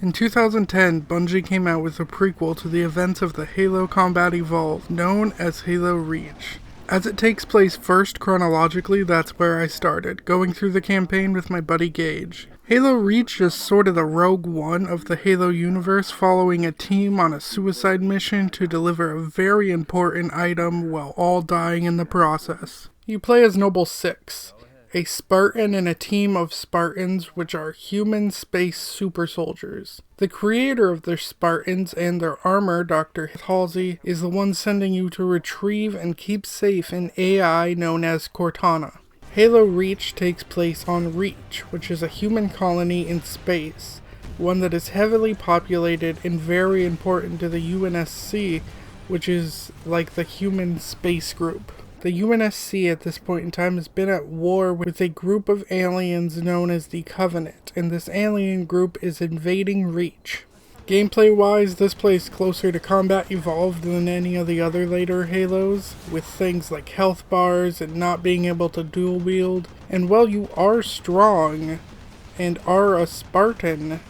In 2010, Bungie came out with a prequel to the events of the Halo Combat Evolved, known as Halo Reach. As it takes place first chronologically, that's where I started, going through the campaign with my buddy Gage. Halo Reach is sort of the Rogue One of the Halo universe, following a team on a suicide mission to deliver a very important item while all dying in the process. You play as Noble Six, a Spartan in a team of Spartans, which are human space super soldiers. The creator of the Spartans and their armor, Dr. Halsey, is the one sending you to retrieve and keep safe an AI known as Cortana. Halo Reach takes place on Reach, which is a human colony in space, one that is heavily populated and very important to the UNSC, which is like the human space group. The UNSC at this point in time has been at war with a group of aliens known as the Covenant, and this alien group is invading Reach. Gameplay-wise, this plays closer to Combat Evolved than any of the other later Halos, with things like health bars and not being able to dual wield. And while you are strong and are a Spartan,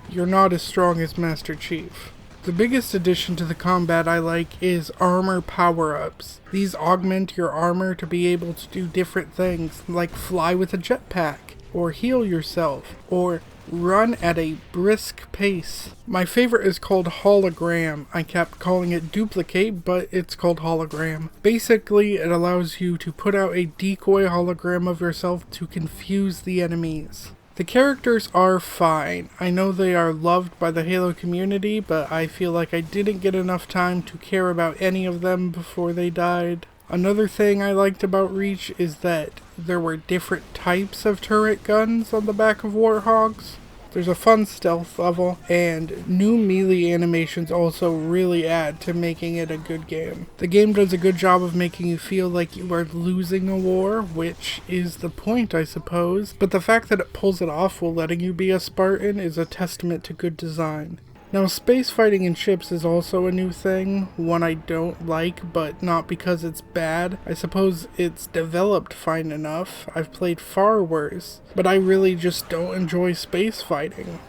you're not as strong as Master Chief. The biggest addition to the combat I like is armor power-ups. These augment your armor to be able to do different things, like fly with a jetpack, or heal yourself, or run at a brisk pace. My favorite is called Hologram. I kept calling it Duplicate, but it's called Hologram. Basically, it allows you to put out a decoy hologram of yourself to confuse the enemies. The characters are fine. I know they are loved by the Halo community, but I feel like I didn't get enough time to care about any of them before they died. Another thing I liked about Reach is that there were different types of turret guns on the back of Warthogs. There's a fun stealth level, and new melee animations also really add to making it a good game. The game does a good job of making you feel like you are losing a war, which is the point, I suppose, but the fact that it pulls it off while letting you be a Spartan is a testament to good design. Now, space fighting in ships is also a new thing, one I don't like, but not because it's bad. I suppose it's developed fine enough. I've played far worse, but I really just don't enjoy space fighting.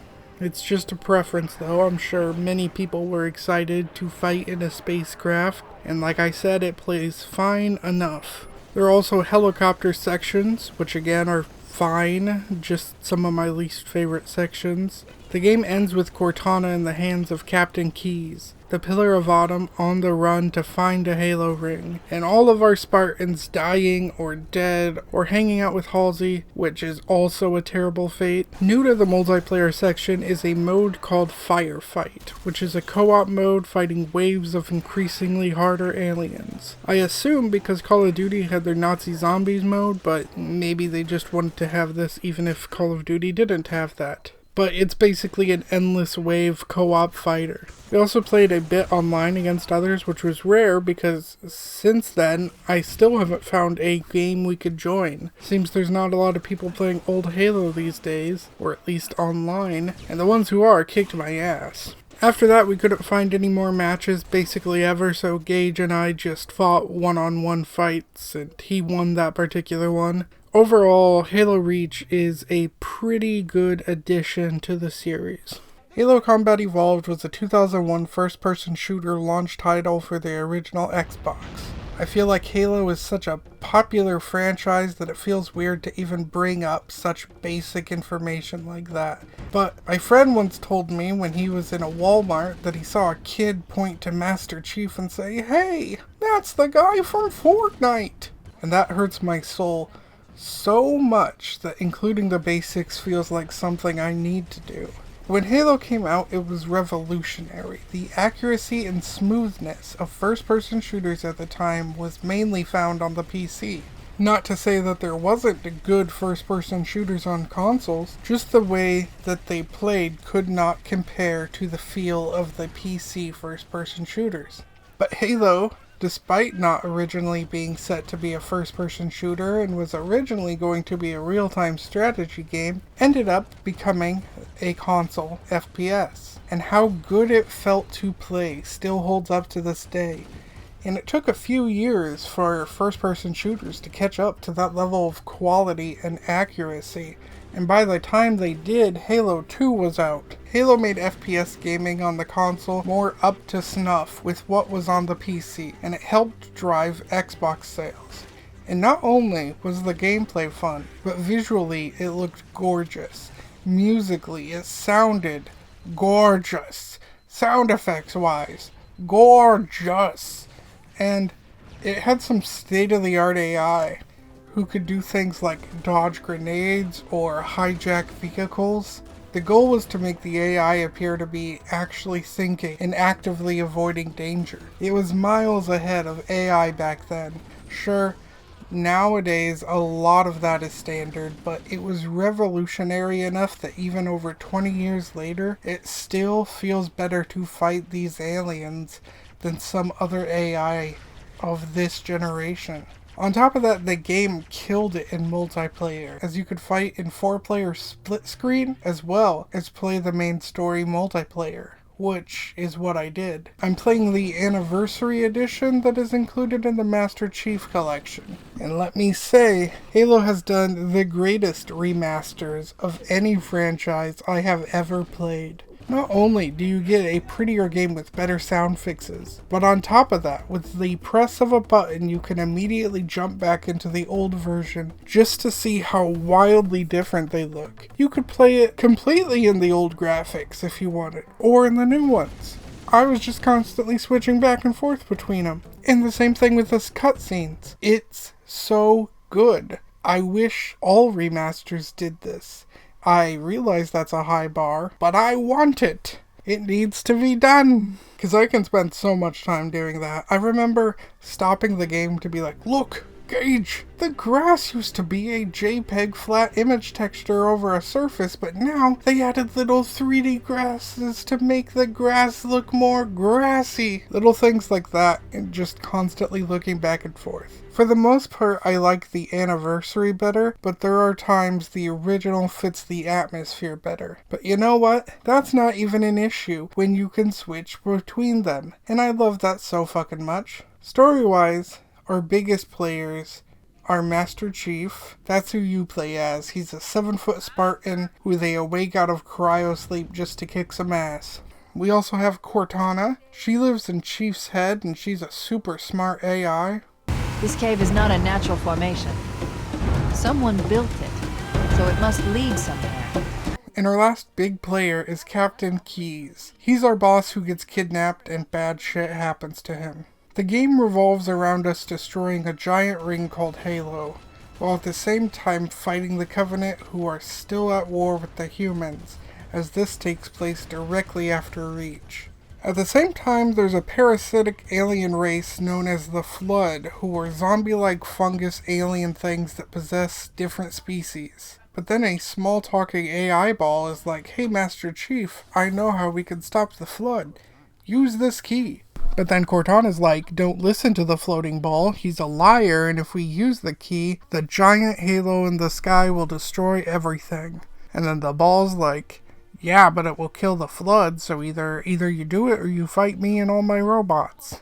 It's just a preference though. I'm sure many people were excited to fight in a spacecraft, and like I said, it plays fine enough. There are also helicopter sections, which again are fine, just some of my least favorite sections. The game ends with Cortana in the hands of Captain Keyes, the Pillar of Autumn, on the run to find a Halo ring, and all of our Spartans dying or dead or hanging out with Halsey, which is also a terrible fate. New to the multiplayer section is a mode called Firefight, which is a co-op mode fighting waves of increasingly harder aliens. I assume because Call of Duty had their Nazi Zombies mode, but maybe they just wanted to have this even if Call of Duty didn't have that. But it's basically an endless wave co-op fighter. We also played a bit online against others, which was rare because since then, I still haven't found a game we could join. Seems there's not a lot of people playing old Halo these days, or at least online, and the ones who are kicked my ass. After that, we couldn't find any more matches basically ever, so Gage and I just fought one-on-one fights, and he won that particular one. Overall, Halo Reach is a pretty good addition to the series. Halo Combat Evolved was a 2001 first-person shooter launch title for the original Xbox. I feel like Halo is such a popular franchise that it feels weird to even bring up such basic information like that. But my friend once told me when he was in a Walmart that he saw a kid point to Master Chief and say, "Hey, that's the guy from Fortnite!" And that hurts my soul so much that including the basics feels like something I need to do. When Halo came out, it was revolutionary. The accuracy and smoothness of first-person shooters at the time was mainly found on the PC. Not to say that there wasn't good first-person shooters on consoles, just the way that they played could not compare to the feel of the PC first-person shooters. But Halo, despite not originally being set to be a first-person shooter and was originally going to be a real-time strategy game, ended up becoming a console FPS. And how good it felt to play still holds up to this day. And it took a few years for first-person shooters to catch up to that level of quality and accuracy. And by the time they did, Halo 2 was out. Halo made FPS gaming on the console more up to snuff with what was on the PC, and it helped drive Xbox sales. And not only was the gameplay fun, but visually it looked gorgeous. Musically, it sounded gorgeous. Sound effects wise, gorgeous. And it had some state-of-the-art AI who could do things like dodge grenades or hijack vehicles. The goal was to make the AI appear to be actually thinking and actively avoiding danger. It was miles ahead of AI back then. Sure, nowadays a lot of that is standard, but it was revolutionary enough that even over 20 years later, it still feels better to fight these aliens than some other AI of this generation. On top of that, the game killed it in multiplayer, as you could fight in 4-player split screen as well as play the main story multiplayer, which is what I did. I'm playing the Anniversary Edition that is included in the Master Chief Collection. And let me say, Halo has done the greatest remasters of any franchise I have ever played. Not only do you get a prettier game with better sound fixes, but on top of that, with the press of a button you can immediately jump back into the old version just to see how wildly different they look. You could play it completely in the old graphics if you wanted, or in the new ones. I was just constantly switching back and forth between them. And the same thing with the cutscenes. It's so good. I wish all remasters did this. I realize that's a high bar, but I want it. It needs to be done. Because I can spend so much time doing that. I remember stopping the game to be like, look, Gage, the grass used to be a JPEG flat image texture over a surface, but now they added little 3D grasses to make the grass look more grassy. Little things like that, and just constantly looking back and forth. For the most part, I like the Anniversary better, but there are times the original fits the atmosphere better. But you know what? That's not even an issue when you can switch between them, and I love that so fucking much. Story-wise, our biggest players are Master Chief. That's who you play as. He's a 7-foot Spartan who they awake out of cryosleep just to kick some ass. We also have Cortana. She lives in Chief's head and she's a super smart AI. This cave is not a natural formation. Someone built it, so it must lead somewhere. And our last big player is Captain Keyes. He's our boss who gets kidnapped and bad shit happens to him. The game revolves around us destroying a giant ring called Halo, while at the same time fighting the Covenant who are still at war with the humans, as this takes place directly after Reach. At the same time, there's a parasitic alien race known as the Flood, who are zombie-like fungus alien things that possess different species. But then a small talking AI ball is like, hey Master Chief, I know how we can stop the Flood. Use this key. But then Cortana's like, don't listen to the floating ball, he's a liar, and if we use the key, the giant halo in the sky will destroy everything. And then the ball's like, yeah, but it will kill the Flood, so either you do it or you fight me and all my robots.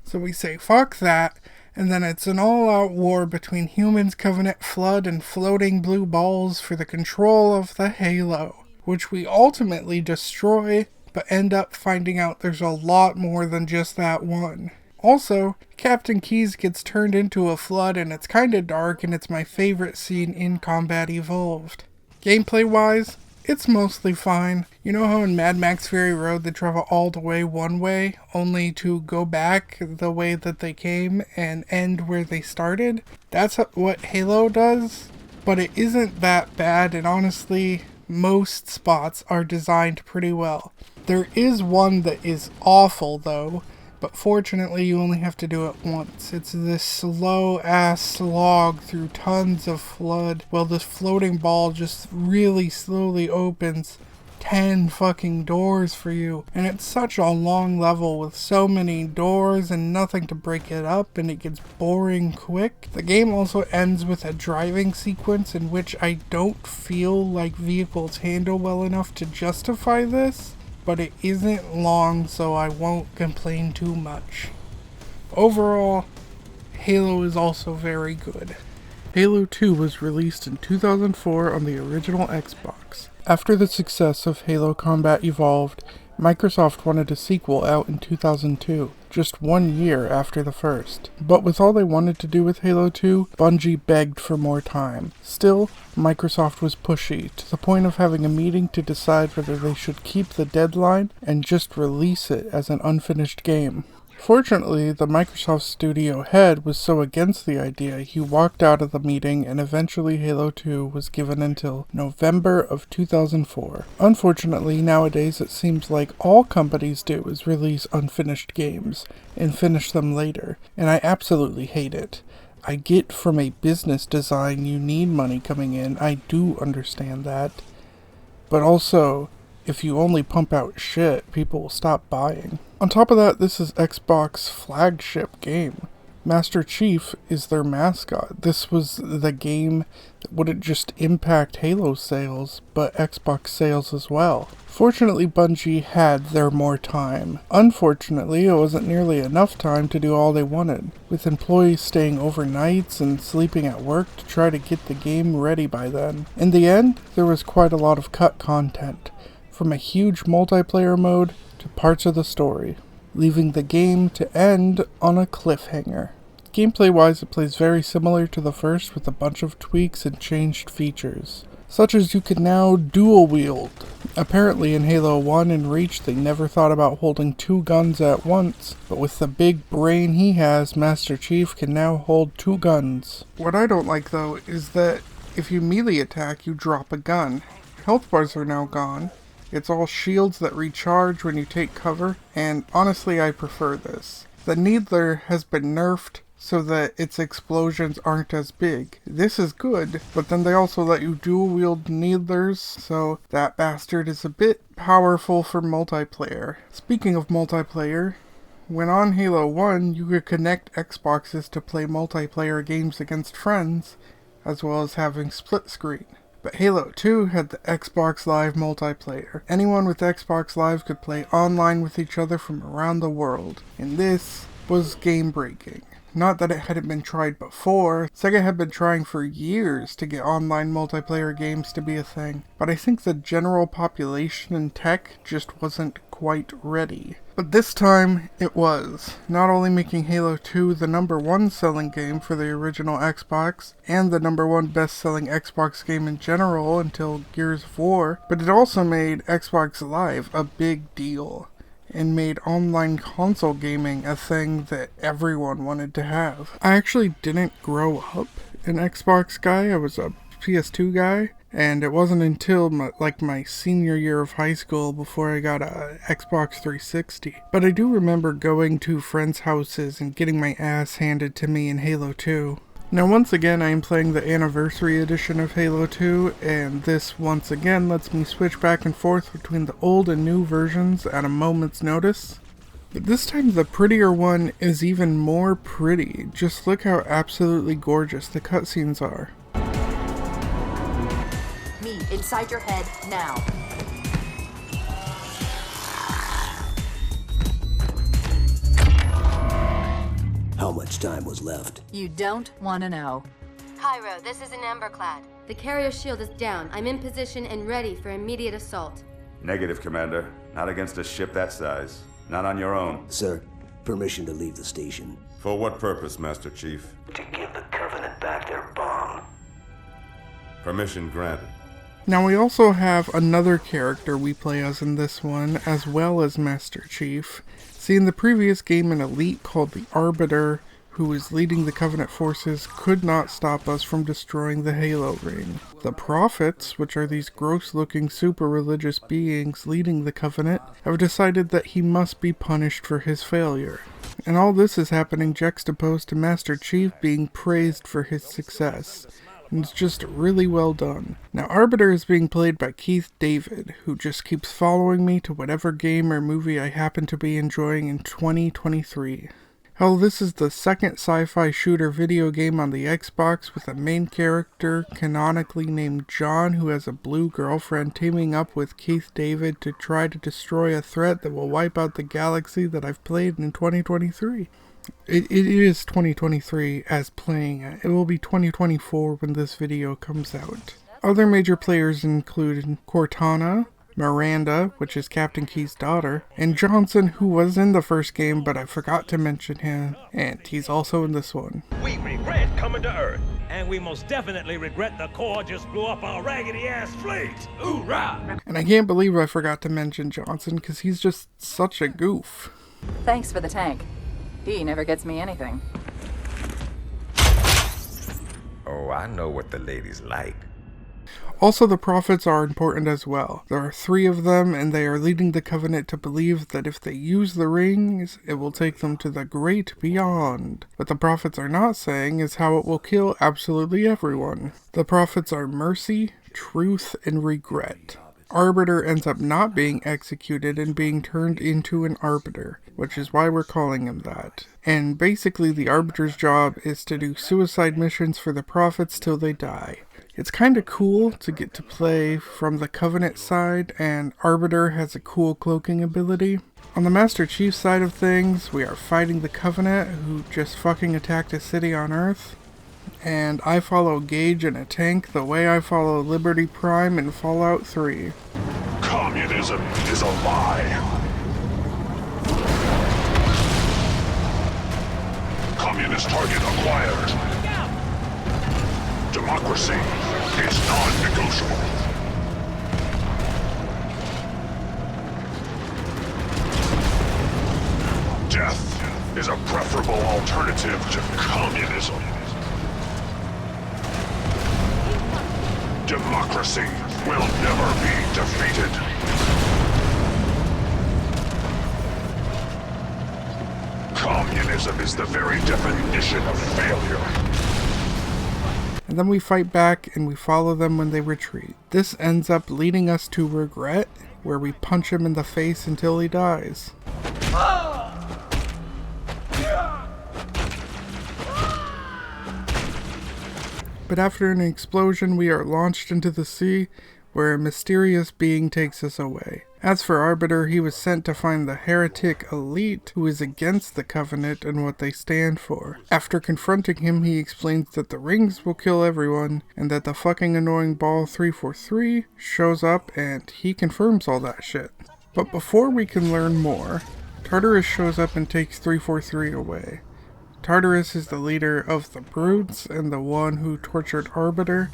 So we say, fuck that, and then it's an all-out war between humans, Covenant, Flood, and floating blue balls for the control of the Halo, which we ultimately destroy, but end up finding out there's a lot more than just that one. Also, Captain Keyes gets turned into a Flood, and it's kinda dark, and it's my favorite scene in Combat Evolved. Gameplay-wise, it's mostly fine. You know how in Mad Max Fury Road they travel all the way one way, only to go back the way that they came and end where they started? That's what Halo does, but it isn't that bad, and honestly, most spots are designed pretty well. There is one that is awful though, but fortunately you only have to do it once. It's this slow ass slog through tons of Flood while this floating ball just really slowly opens 10 fucking doors for you. And it's such a long level with so many doors and nothing to break it up, and it gets boring quick. The game also ends with a driving sequence in which I don't feel like vehicles handle well enough to justify this, but it isn't long, so I won't complain too much. Overall, Halo is also very good. Halo 2 was released in 2004 on the original Xbox. After the success of Halo Combat Evolved, Microsoft wanted a sequel out in 2002, just 1 year after the first. But with all they wanted to do with Halo 2, Bungie begged for more time. Still, Microsoft was pushy, to the point of having a meeting to decide whether they should keep the deadline and just release it as an unfinished game. Fortunately, the Microsoft studio head was so against the idea he walked out of the meeting, and eventually Halo 2 was given until November of 2004. Unfortunately, nowadays it seems like all companies do is release unfinished games and finish them later, and I absolutely hate it. I get from a business design you need money coming in, I do understand that, but also, if you only pump out shit, people will stop buying. On top of that, this is Xbox's flagship game. Master Chief is their mascot. This was the game that wouldn't just impact Halo sales, but Xbox sales as well. Fortunately, Bungie had their more time. Unfortunately, it wasn't nearly enough time to do all they wanted, with employees staying overnights and sleeping at work to try to get the game ready by then. In the end, there was quite a lot of cut content, from a huge multiplayer mode to parts of the story, leaving the game to end on a cliffhanger. Gameplay-wise, it plays very similar to the first with a bunch of tweaks and changed features, such as you can now dual wield. Apparently in Halo 1 and Reach they never thought about holding 2 guns at once, but with the big brain he has, Master Chief can now hold 2 guns. What I don't like though is that if you melee attack you drop a gun. Health bars are now gone. It's all shields that recharge when you take cover, and honestly I prefer this. The Needler has been nerfed so that its explosions aren't as big. This is good, but then they also let you dual wield Needlers, so that bastard is a bit powerful for multiplayer. Speaking of multiplayer, when on Halo 1 you could connect Xboxes to play multiplayer games against friends, as well as having split screen. But Halo 2 had the Xbox Live multiplayer. Anyone with Xbox Live could play online with each other from around the world, and this was game-breaking. Not that it hadn't been tried before, Sega had been trying for years to get online multiplayer games to be a thing, but I think the general population and tech just wasn't quite ready. But this time, it was, not only making Halo 2 the #1 selling game for the original Xbox, and the #1 best-selling Xbox game in general until Gears of War, but it also made Xbox Live a big deal, and made online console gaming a thing that everyone wanted to have. I actually didn't grow up an Xbox guy, I was a PS2 guy, and it wasn't until my senior year of high school before I got a Xbox 360. But I do remember going to friends' houses and getting my ass handed to me in Halo 2. Now once again I am playing the Anniversary Edition of Halo 2, and this once again lets me switch back and forth between the old and new versions at a moment's notice. But this time the prettier one is even more pretty. Just look how absolutely gorgeous the cutscenes are. Me, inside your head, now. How much time was left? You don't want to know. Cairo, this is an Emberclad. The carrier shield is down. I'm in position and ready for immediate assault. Negative, Commander. Not against a ship that size. Not on your own. Sir, permission to leave the station. For what purpose, Master Chief? To give the Covenant back their bomb. Permission granted. Now we also have another character we play as in this one, as well as Master Chief. See, in the previous game, an elite called the Arbiter, who is leading the Covenant forces, could not stop us from destroying the Halo Ring. The Prophets, which are these gross-looking super-religious beings leading the Covenant, have decided that he must be punished for his failure. And all this is happening juxtaposed to Master Chief being praised for his success. And it's just really well done. Now Arbiter is being played by Keith David, who just keeps following me to whatever game or movie I happen to be enjoying in 2023. Hell, this is the second sci-fi shooter video game on the Xbox with a main character canonically named John who has a blue girlfriend teaming up with Keith David to try to destroy a threat that will wipe out the galaxy that I've played in 2023. It is 2023 as playing it. It will be 2024 when this video comes out. Other major players include Cortana, Miranda, which is Captain Key's daughter, and Johnson, who was in the first game, but I forgot to mention him, and he's also in this one. We regret coming to Earth, and we most definitely regret the Corps just blew up our raggedy-ass fleet. Hoorah! And I can't believe I forgot to mention Johnson, because he's just such a goof. Thanks for the tank. He never gets me anything. Oh, I know what the ladies like. Also, the prophets are important as well. There are 3 of them, and they are leading the Covenant to believe that if they use the rings, it will take them to the great beyond. What the prophets are not saying is how it will kill absolutely everyone. The prophets are mercy, truth, and regret. Arbiter ends up not being executed and being turned into an Arbiter, which is why we're calling him that. And basically the Arbiter's job is to do suicide missions for the prophets till they die. It's kinda cool to get to play from the Covenant side, and Arbiter has a cool cloaking ability. On the Master Chief side of things, we are fighting the Covenant, who just fucking attacked a city on Earth. And I follow Gage in a tank the way I follow Liberty Prime in Fallout 3. Communism is a lie. Communist target acquired. Democracy is non-negotiable. Death is a preferable alternative to communism. Democracy will never be defeated. Communism is the very definition of failure. And then we fight back and we follow them when they retreat. This ends up leading us to Regret, where we punch him in the face until he dies. But after an explosion, we are launched into the sea, where a mysterious being takes us away. As for Arbiter, he was sent to find the heretic elite who is against the Covenant and what they stand for. After confronting him, he explains that the rings will kill everyone, and that the fucking annoying Ball 343 shows up, and he confirms all that shit. But before we can learn more, Tartarus shows up and takes 343 away. Tartarus is the leader of the Brutes and the one who tortured Arbiter.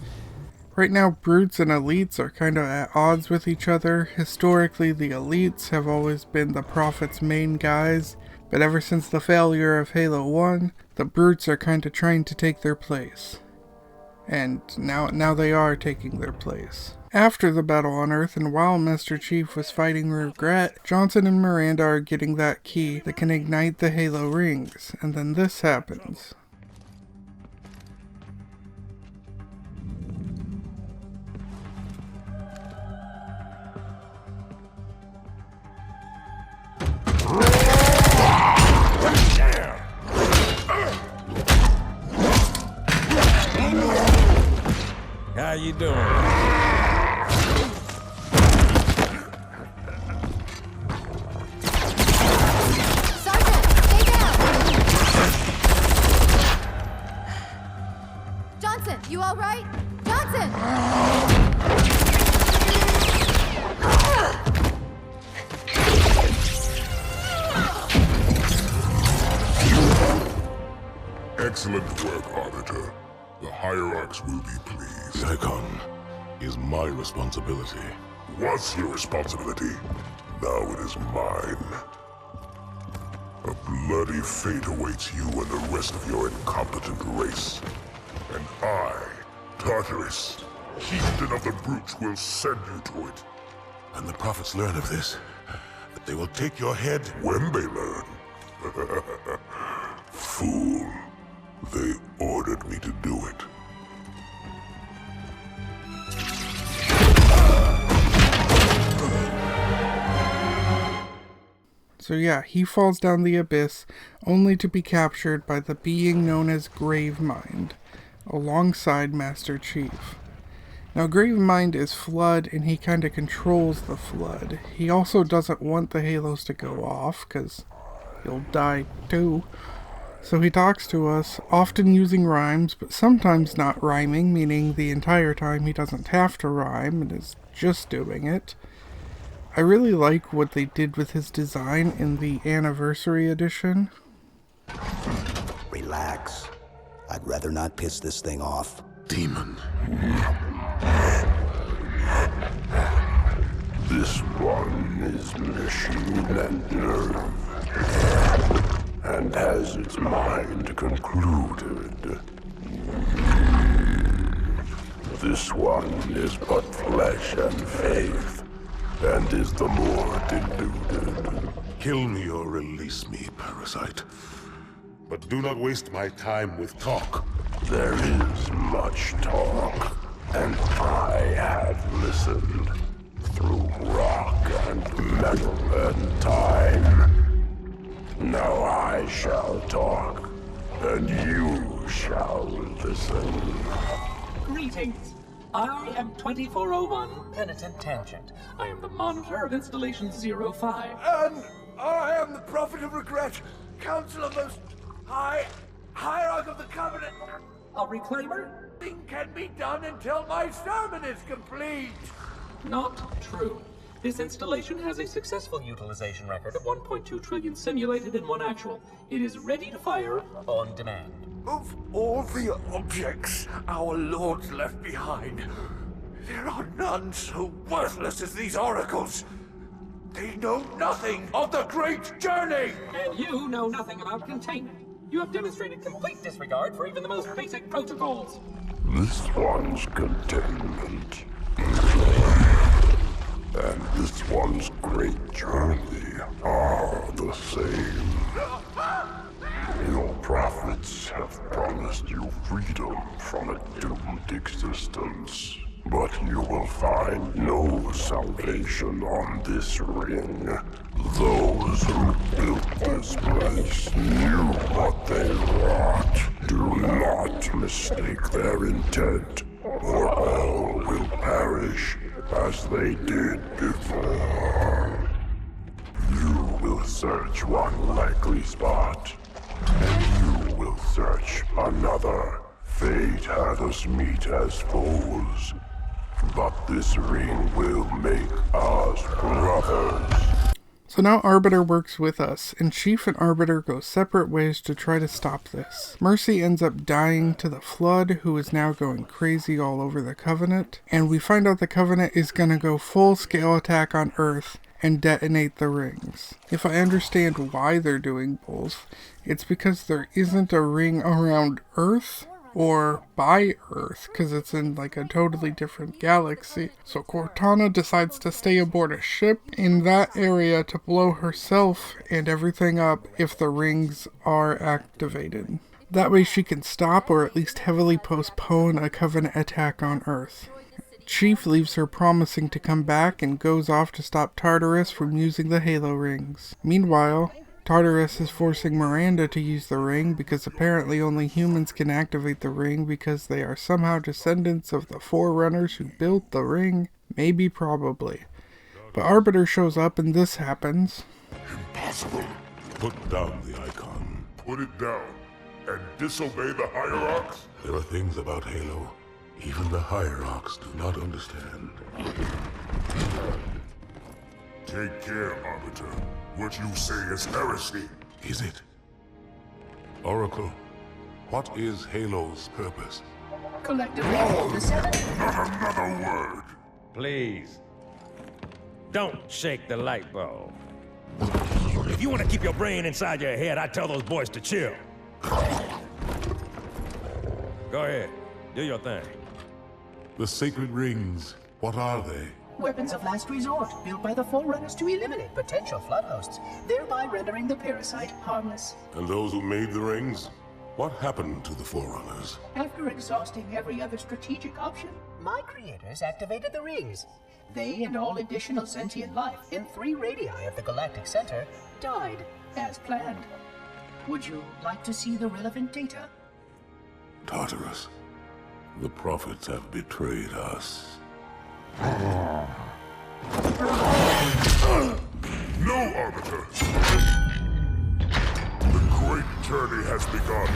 Right now, Brutes and Elites are kind of at odds with each other. Historically, the Elites have always been the Prophet's main guys, but ever since the failure of Halo 1, the Brutes are kind of trying to take their place. And now they are taking their place. After the battle on Earth, and while Master Chief was fighting Regret, Johnson and Miranda are getting that key that can ignite the Halo rings, and then this happens. How you doing? Sergeant, stay down! Johnson, you all right? Johnson! Excellent work, Arbiter. The Hierarchs will be pleased. Nikon is my responsibility. Was your responsibility. Now it is mine. A bloody fate awaits you and the rest of your incompetent race. And I, Tartarus, chieftain of the Brutes, will send you to it. And the prophets learn of this, that they will take your head. When they learn. Fool. They ordered me to do it. So yeah, he falls down the abyss, only to be captured by the being known as Gravemind, alongside Master Chief. Now Gravemind is Flood, and he kinda controls the Flood. He also doesn't want the Halos to go off, cause he'll die too. So he talks to us, often using rhymes, but sometimes not rhyming, meaning the entire time he doesn't have to rhyme and is just doing it. I really like what they did with his design in the Anniversary Edition. Relax. I'd rather not piss this thing off. Demon. This one is machine and nerve, and has its mind concluded. This one is but flesh and faith, and is the more deluded. Kill me or release me, parasite. But do not waste my time with talk. There is much talk, and I have listened through rock and metal and time. Now I shall talk, and you shall listen. Greetings. I am 2401 Penitent Tangent. I am the monitor of Installation 05. And I am the Prophet of Regret, Council of Most High, Hierarch of the Covenant. A reclaimer? Nothing can be done until my sermon is complete. Not true. This installation has a successful utilization record of 1.2 trillion simulated and 1 actual. It is ready to fire on demand. Of all the objects our lords left behind, there are none so worthless as these oracles. They know nothing of the great journey! And you know nothing about containment. You have demonstrated complete disregard for even the most basic protocols. This one's containment, and this one's great journey are the same. Your prophets have promised you freedom from a doomed existence, but you will find no salvation on this ring. Those who built this place knew what they wrought. Do not mistake their intent, or all will perish as they did before. You will search one likely spot, and you will search another. Fate had us meet as foes, but this ring will make us brothers. So now Arbiter works with us, and Chief and Arbiter go separate ways to try to stop this. Mercy ends up dying to the Flood, who is now going crazy all over the Covenant, and we find out the Covenant is gonna go full-scale attack on Earth and detonate the rings. If I understand why they're doing both, it's because there isn't a ring around Earth or by Earth, because it's in like a totally different galaxy. So Cortana decides to stay aboard a ship in that area to blow herself and everything up if the rings are activated. That way she can stop or at least heavily postpone a Covenant attack on Earth. Chief leaves her promising to come back and goes off to stop Tartarus from using the Halo rings. Meanwhile, Tartarus is forcing Miranda to use the ring because apparently only humans can activate the ring because they are somehow descendants of the Forerunners who built the ring. Maybe, probably. But Arbiter shows up and this happens. Impossible. Put down the icon. Put it down and disobey the Hierarchs? There are things about Halo even the Hierarchs do not understand. Take care, Arbiter. What you say is heresy. Is it? Oracle, what is Halo's purpose? Collectively, Not another word. Please. Don't shake the light bulb. If you want to keep your brain inside your head, I tell those boys to chill. Go ahead. Do your thing. The sacred rings, what are they? Weapons of last resort, built by the Forerunners to eliminate potential flood hosts, thereby rendering the parasite harmless. And those who made the rings? What happened to the Forerunners? After exhausting every other strategic option, my creators activated the rings. They and all additional sentient life in 3 radii of the galactic center died as planned. Would you like to see the relevant data? Tartarus, the prophets have betrayed us. No, Arbiter! The great journey has begun,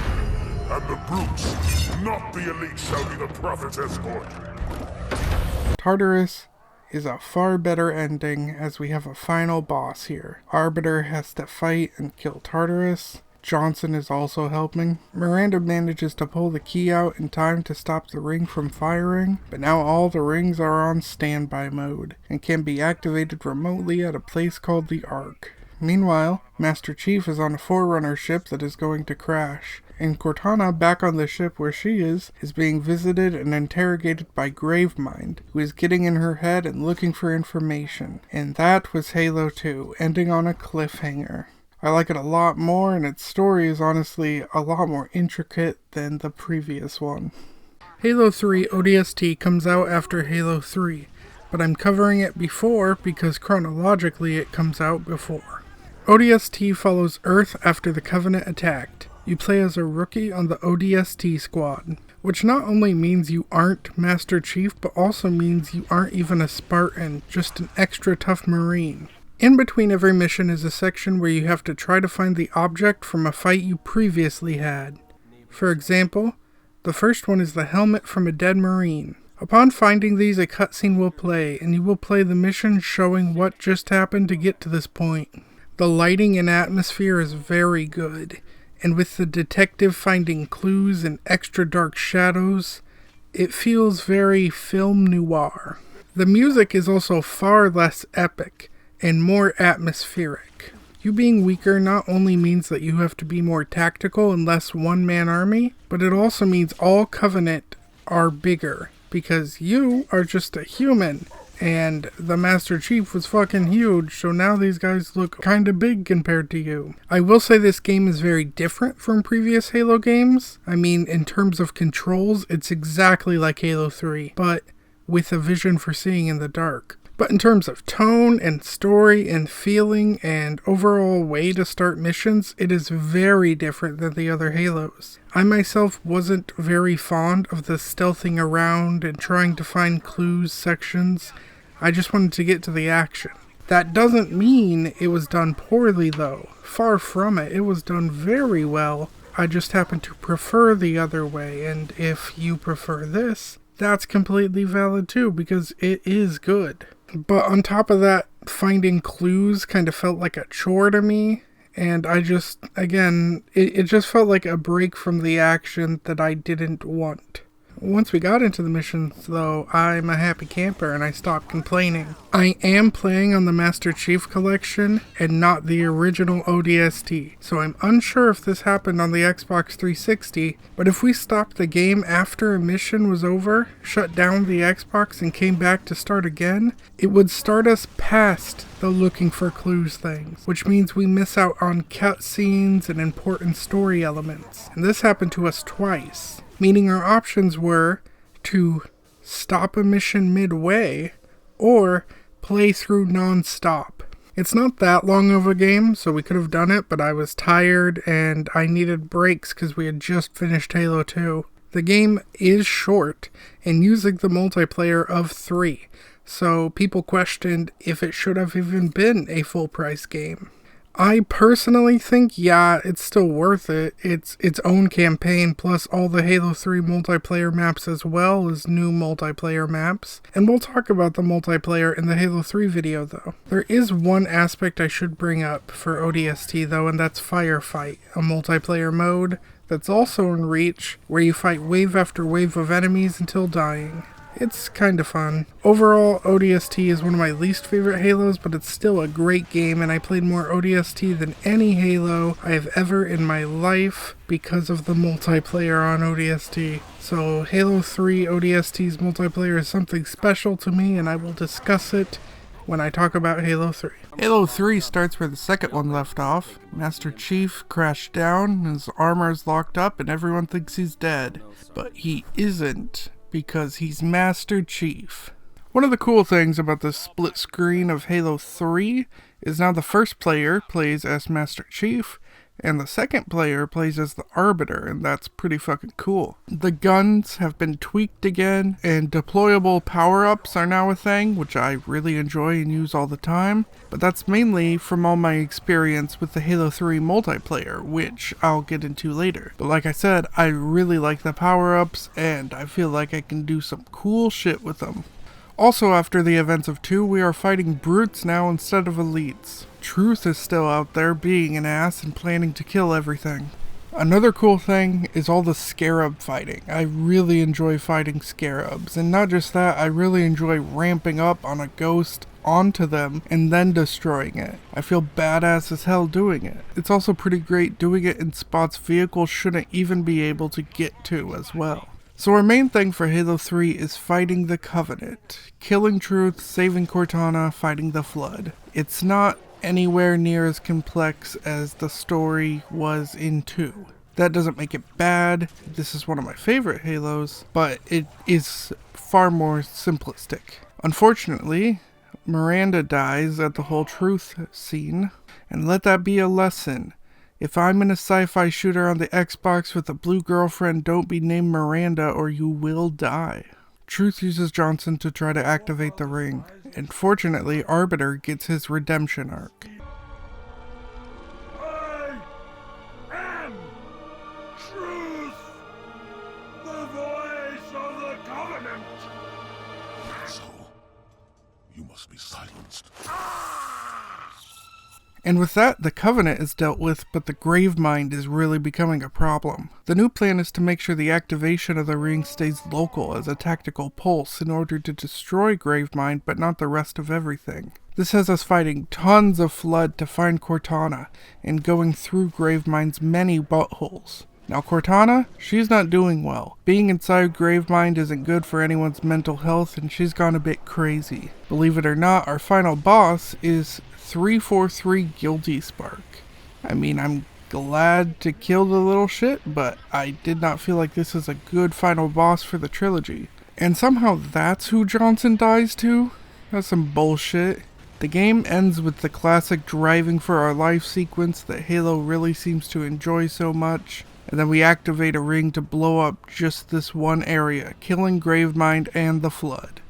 and the brutes, not the elite, shall be the prophet's escort. Tartarus is a far better ending, as we have a final boss here. Arbiter has to fight and kill Tartarus. Johnson is also helping. Miranda manages to pull the key out in time to stop the ring from firing, but now all the rings are on standby mode and can be activated remotely at a place called the Ark. Meanwhile, Master Chief is on a Forerunner ship that is going to crash, and Cortana, back on the ship where she is being visited and interrogated by Gravemind, who is getting in her head and looking for information. And that was Halo 2, ending on a cliffhanger. I like it a lot more, and its story is honestly a lot more intricate than the previous one. Halo 3 ODST comes out after Halo 3, but I'm covering it before because chronologically it comes out before. ODST follows Earth after the Covenant attacked. You play as a rookie on the ODST squad, which not only means you aren't Master Chief, but also means you aren't even a Spartan, just an extra tough Marine. In between every mission is a section where you have to try to find the object from a fight you previously had. For example, the first one is the helmet from a dead Marine. Upon finding these, a cutscene will play, and you will play the mission showing what just happened to get to this point. The lighting and atmosphere is very good, and with the detective finding clues and extra dark shadows, it feels very film noir. The music is also far less epic and more atmospheric. You being weaker not only means that you have to be more tactical and less one-man army, but it also means all Covenant are bigger, because you are just a human, and the Master Chief was fucking huge, so now these guys look kinda big compared to you. I will say this game is very different from previous Halo games. I mean, in terms of controls, it's exactly like Halo 3, but with a vision for seeing in the dark. But in terms of tone and story and feeling and overall way to start missions, it is very different than the other Halos. I myself wasn't very fond of the stealthing around and trying to find clues sections. I just wanted to get to the action. That doesn't mean it was done poorly though. Far from it. It was done very well. I just happen to prefer the other way, and if you prefer this, that's completely valid too, because it is good. But on top of that, finding clues kind of felt like a chore to me, and I just, again, it just felt like a break from the action that I didn't want. Once we got into the missions, though, I'm a happy camper and I stopped complaining. I am playing on the Master Chief Collection and not the original ODST, so I'm unsure if this happened on the Xbox 360, but if we stopped the game after a mission was over, shut down the Xbox and came back to start again, it would start us past the looking for clues things, which means we miss out on cutscenes and important story elements. And this happened to us twice. Meaning our options were to stop a mission midway or play through non-stop. It's not that long of a game, so we could have done it, but I was tired and I needed breaks because we had just finished Halo 2. The game is short and using the multiplayer of 3, so people questioned if it should have even been a full price game. I personally think, yeah, it's still worth it. It's its own campaign, plus all the Halo 3 multiplayer maps as well as new multiplayer maps. And we'll talk about the multiplayer in the Halo 3 video, though. There is one aspect I should bring up for ODST, though, and that's Firefight, a multiplayer mode that's also in Reach, where you fight wave after wave of enemies until dying. It's kind of fun. Overall, ODST is one of my least favorite Halos, but it's still a great game, and I played more ODST than any Halo I have ever in my life because of the multiplayer on ODST. So Halo 3 ODST's multiplayer is something special to me, and I will discuss it when I talk about Halo 3. Halo 3 starts where the second one left off. Master Chief crashed down, his armor is locked up, and everyone thinks he's dead. But he isn't, because he's Master Chief. One of the cool things about the split screen of Halo 3 is now the first player plays as Master Chief, and the second player plays as the Arbiter, and that's pretty fucking cool. The guns have been tweaked again, and deployable power-ups are now a thing, which I really enjoy and use all the time, but that's mainly from all my experience with the Halo 3 multiplayer, which I'll get into later. But like I said, I really like the power-ups, and I feel like I can do some cool shit with them. Also, after the events of 2, we are fighting brutes now instead of elites. Truth is still out there being an ass and planning to kill everything. Another cool thing is all the scarab fighting. I really enjoy fighting scarabs, and not just that, I really enjoy ramping up on a ghost onto them and then destroying it. I feel badass as hell doing it. It's also pretty great doing it in spots vehicles shouldn't even be able to get to as well. So our main thing for Halo 3 is fighting the Covenant. Killing Truth, saving Cortana, fighting the Flood. It's not anywhere near as complex as the story was in 2. That doesn't make it bad. This is one of my favorite Halos, but it is far more simplistic. Unfortunately, Miranda dies at the whole Truth scene, and let that be a lesson. If I'm in a sci-fi shooter on the Xbox with a blue girlfriend, don't be named Miranda or you will die. Truth uses Johnson to try to activate the ring, and fortunately Arbiter gets his redemption arc. I am Truth, the voice of the Covenant. So, you must be silenced. And with that, the Covenant is dealt with, but the Gravemind is really becoming a problem. The new plan is to make sure the activation of the ring stays local as a tactical pulse in order to destroy Gravemind, but not the rest of everything. This has us fighting tons of Flood to find Cortana, and going through Gravemind's many buttholes. Now Cortana, she's not doing well. Being inside Gravemind isn't good for anyone's mental health, and she's gone a bit crazy. Believe it or not, our final boss is 343 Guilty Spark. I mean, I'm glad to kill the little shit, but I did not feel like this is a good final boss for the trilogy. And somehow that's who Johnson dies to? That's some bullshit. The game ends with the classic driving for our life sequence that Halo really seems to enjoy so much, and then we activate a ring to blow up just this one area, killing Gravemind and the Flood.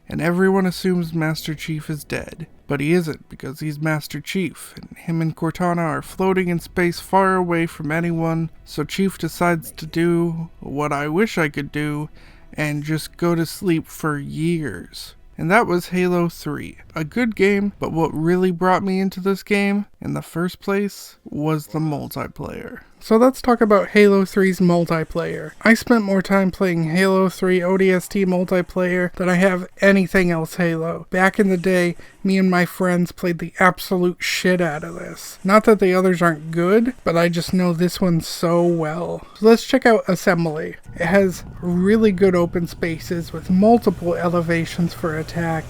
And everyone assumes Master Chief is dead. But he isn't, because he's Master Chief, and him and Cortana are floating in space far away from anyone, so Chief decides to do what I wish I could do, and just go to sleep for years. And that was Halo 3. A good game, but what really brought me into this game, in the first place, was the multiplayer. So let's talk about Halo 3's multiplayer. I spent more time playing Halo 3 ODST multiplayer than I have anything else Halo. Back in the day, me and my friends played the absolute shit out of this. Not that the others aren't good, but I just know this one so well. So let's check out Assembly. It has really good open spaces with multiple elevations for attack.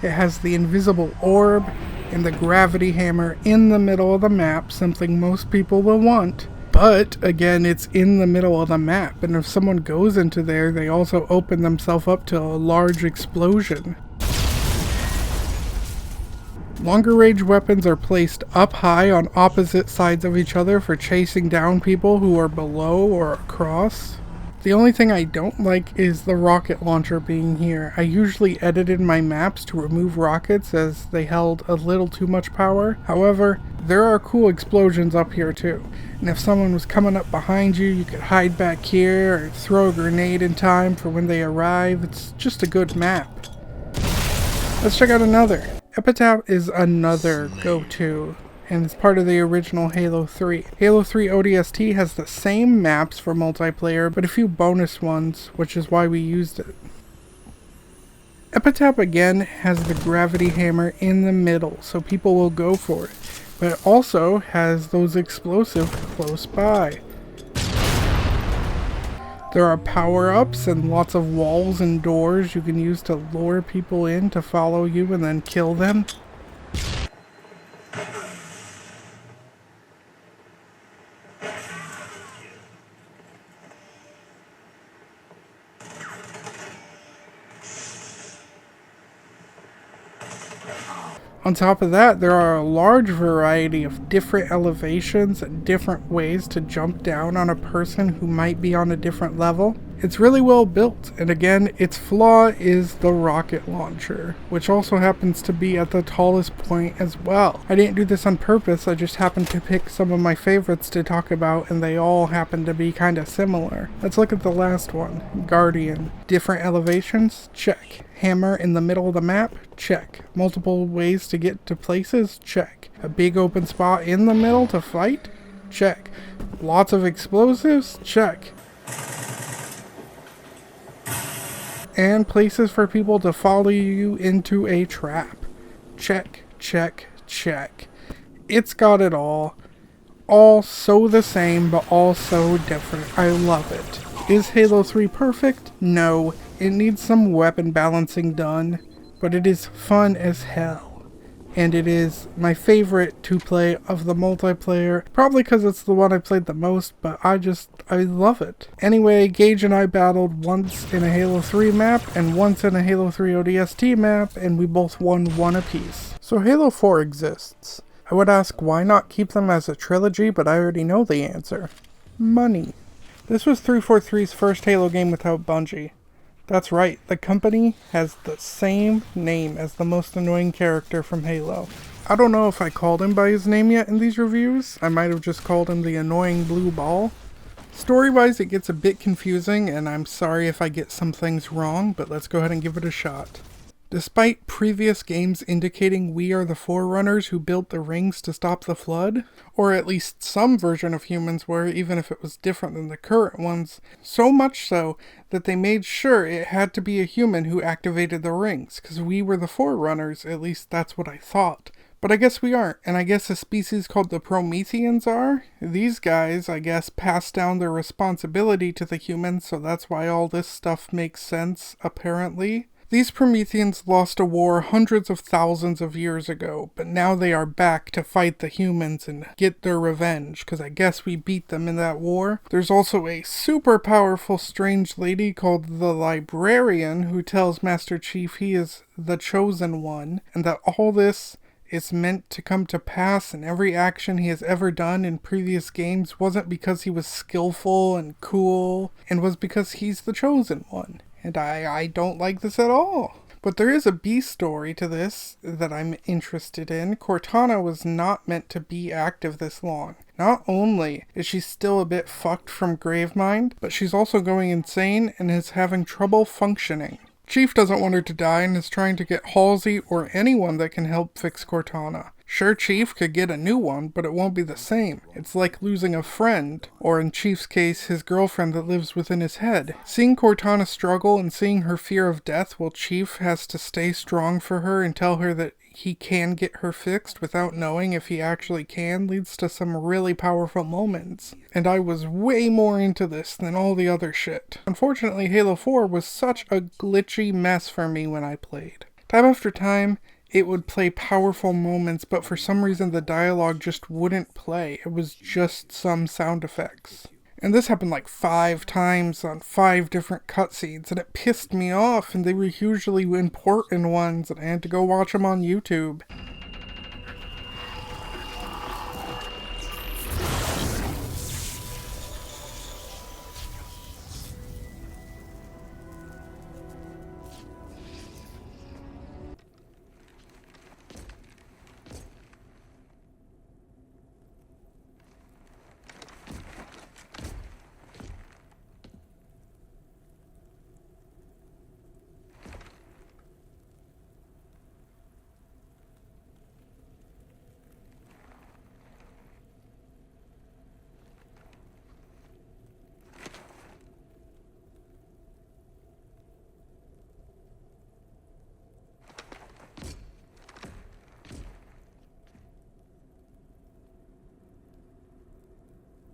It has the invisible orb and the gravity hammer in the middle of the map, something most people will want. But, again, it's in the middle of the map, and if someone goes into there, they also open themselves up to a large explosion. Longer range weapons are placed up high on opposite sides of each other for chasing down people who are below or across. The only thing I don't like is the rocket launcher being here. I usually edited my maps to remove rockets as they held a little too much power. However, there are cool explosions up here too. And if someone was coming up behind you, you could hide back here or throw a grenade in time for when they arrive. It's just a good map. Let's check out another. Epitaph is another go-to, and it's part of the original Halo 3. Halo 3 ODST has the same maps for multiplayer, but a few bonus ones, which is why we used it. Epitaph again has the gravity hammer in the middle, so people will go for it, but it also has those explosives close by. There are power-ups and lots of walls and doors you can use to lure people in to follow you and then kill them. On top of that, there are a large variety of different elevations and different ways to jump down on a person who might be on a different level. It's really well built, and again, its flaw is the rocket launcher, which also happens to be at the tallest point as well. I didn't do this on purpose, I just happened to pick some of my favorites to talk about, and they all happen to be kind of similar. Let's look at the last one, Guardian. Different elevations? Check. Hammer in the middle of the map? Check. Multiple ways to get to places? Check. A big open spot in the middle to fight? Check. Lots of explosives? Check. And places for people to follow you into a trap. Check, check, check. It's got it all. All so the same, but all so different. I love it. Is Halo 3 perfect? No. It needs some weapon balancing done, but it is fun as hell. And it is my favorite to play of the multiplayer, probably because it's the one I played the most, but I love it. Anyway, Gage and I battled once in a Halo 3 map and once in a Halo 3 ODST map, and we both won one apiece. So Halo 4 exists. I would ask why not keep them as a trilogy, but I already know the answer. Money. This was 343's first Halo game without Bungie. That's right, the company has the same name as the most annoying character from Halo. I don't know if I called him by his name yet in these reviews. I might have just called him the annoying blue ball. Story-wise, it gets a bit confusing, and I'm sorry if I get some things wrong, but let's go ahead and give it a shot. Despite previous games indicating we are the Forerunners who built the rings to stop the Flood, or at least some version of humans were, even if it was different than the current ones, so much so that they made sure it had to be a human who activated the rings, because we were the Forerunners, at least that's what I thought. But I guess we aren't, and I guess a species called the Prometheans are? These guys, I guess, passed down their responsibility to the humans, so that's why all this stuff makes sense, apparently. These Prometheans lost a war hundreds of thousands of years ago, but now they are back to fight the humans and get their revenge, because I guess we beat them in that war. There's also a super powerful strange lady called the Librarian who tells Master Chief he is the chosen one, and that all this is meant to come to pass, and every action he has ever done in previous games wasn't because he was skillful and cool, and was because he's the chosen one. And I don't like this at all. But there is a B story to this that I'm interested in. Cortana was not meant to be active this long. Not only is she still a bit fucked from Gravemind, but she's also going insane and is having trouble functioning. Chief doesn't want her to die and is trying to get Halsey or anyone that can help fix Cortana. Sure, Chief could get a new one, but it won't be the same. It's like losing a friend, or in Chief's case, his girlfriend that lives within his head. Seeing Cortana struggle and seeing her fear of death while Chief has to stay strong for her and tell her that he can get her fixed without knowing if he actually can leads to some really powerful moments. And I was way more into this than all the other shit. Unfortunately, Halo 4 was such a glitchy mess for me when I played. Time after time, it would play powerful moments, but for some reason the dialogue just wouldn't play. It was just some sound effects. And this happened like 5 times on 5 different cutscenes, and it pissed me off, and they were hugely important ones, and I had to go watch them on YouTube.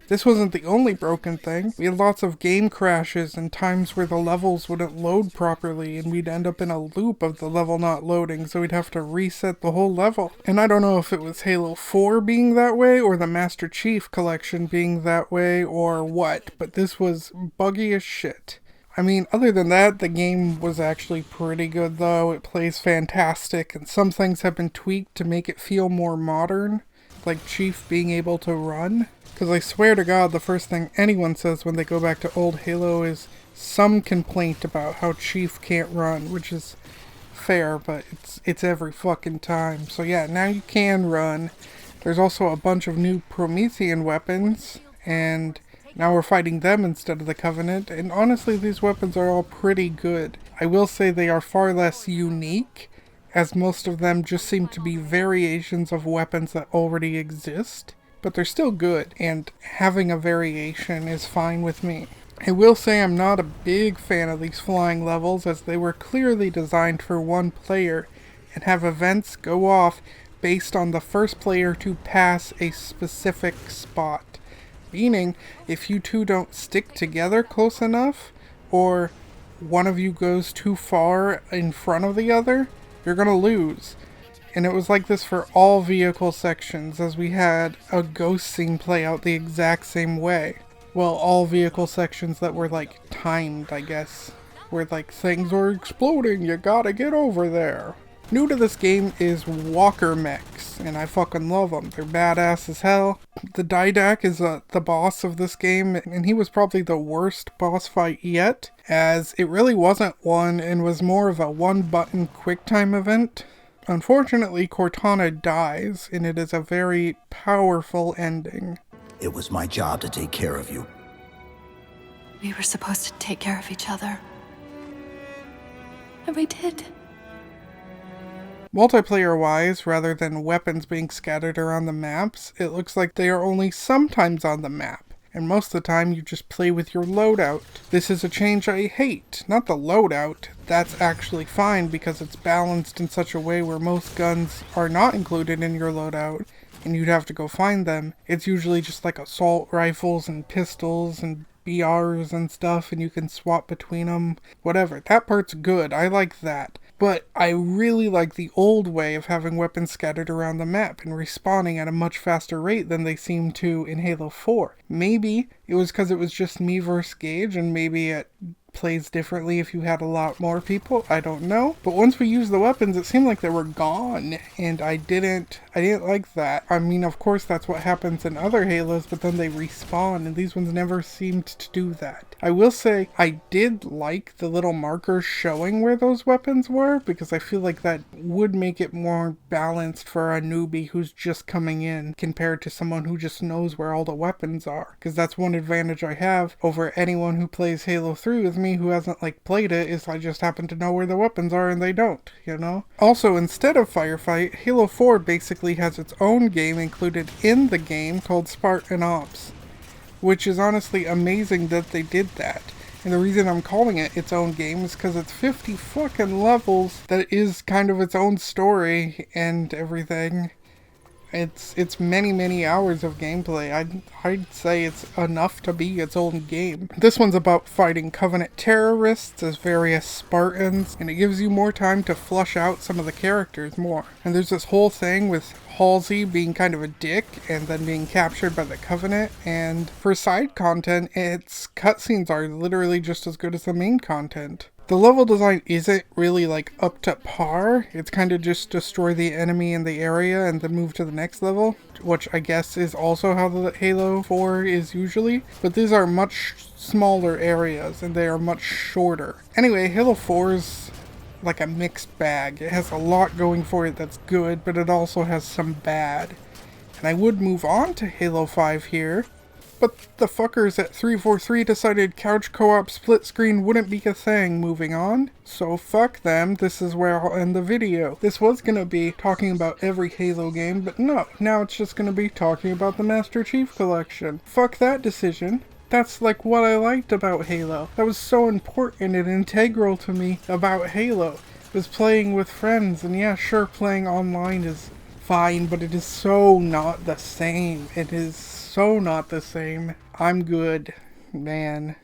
This wasn't the only broken thing. We had lots of game crashes and times where the levels wouldn't load properly and we'd end up in a loop of the level not loading, so we'd have to reset the whole level. And I don't know if it was Halo 4 being that way or the Master Chief Collection being that way or what, but this was buggy as shit. I mean, other than that, the game was actually pretty good though. It plays fantastic, and some things have been tweaked to make it feel more modern, like Chief being able to run. Because I swear to God, the first thing anyone says when they go back to old Halo is some complaint about how Chief can't run, which is fair, but it's every fucking time. So yeah, now you can run. There's also a bunch of new Promethean weapons, and now we're fighting them instead of the Covenant, and honestly these weapons are all pretty good. I will say they are far less unique, as most of them just seem to be variations of weapons that already exist, but they're still good, and having a variation is fine with me. I will say I'm not a big fan of these flying levels, as they were clearly designed for one player, and have events go off based on the first player to pass a specific spot. Meaning, if you two don't stick together close enough, or one of you goes too far in front of the other, you're gonna lose. And it was like this for all vehicle sections, as we had a ghost scene play out the exact same way. Well, all vehicle sections that were like timed, I guess. Where like things are exploding, you gotta get over there. New to this game is Walker Mechs, and I fucking love them. They're badass as hell. The Didac is the boss of this game, and he was probably the worst boss fight yet, as it really wasn't one and was more of a one-button quick-time event. Unfortunately, Cortana dies, and it is a very powerful ending. It was my job to take care of you. We were supposed to take care of each other. And we did. Multiplayer-wise, rather than weapons being scattered around the maps, it looks like they are only sometimes on the map, and most of the time you just play with your loadout. This is a change I hate. Not the loadout. That's actually fine because it's balanced in such a way where most guns are not included in your loadout, and you'd have to go find them. It's usually just like assault rifles and pistols and BRs and stuff, and you can swap between them. Whatever. That part's good. I like that. But I really like the old way of having weapons scattered around the map and respawning at a much faster rate than they seem to in Halo 4. Maybe it was because it was just me versus Gage, and maybe it plays differently if you had a lot more people. I don't know. But once we used the weapons, it seemed like they were gone, and I didn't like that. I mean, of course that's what happens in other Halos, but then they respawn, and these ones never seemed to do that. I will say I did like the little markers showing where those weapons were, because I feel like that would make it more balanced for a newbie who's just coming in compared to someone who just knows where all the weapons are. Because that's one advantage I have over anyone who plays Halo 3 with me who hasn't like played it, is I just happen to know where the weapons are and they don't, you know? Also, instead of Firefight, Halo 4 basically has its own game included in the game called Spartan Ops, which is honestly amazing that they did that. And the reason I'm calling it its own game is because it's 50 fucking levels that is kind of its own story and everything. It's many hours of gameplay. I'd say it's enough to be its own game. This one's about fighting Covenant terrorists as various Spartans, and it gives you more time to flush out some of the characters more. And there's this whole thing with Halsey being kind of a dick and then being captured by the Covenant, and for side content, its cutscenes are literally just as good as the main content. The level design isn't really like up to par. It's kind of just destroy the enemy in the area and then move to the next level, which I guess is also how the Halo 4 is usually. But these are much smaller areas and they are much shorter. Anyway, Halo 4 is like a mixed bag. It has a lot going for it that's good, but it also has some bad. And I would move on to Halo 5 here, but the fuckers at 343 decided couch co-op split screen wouldn't be a thing moving on. So fuck them, this is where I'll end the video. This was gonna be talking about every Halo game, but no, now it's just gonna be talking about the Master Chief Collection. Fuck that decision. That's like what I liked about Halo. That was so important and integral to me about Halo. Was playing with friends, and yeah, sure, playing online is fine, but it is so not the same. It is so not the same. I'm good, man.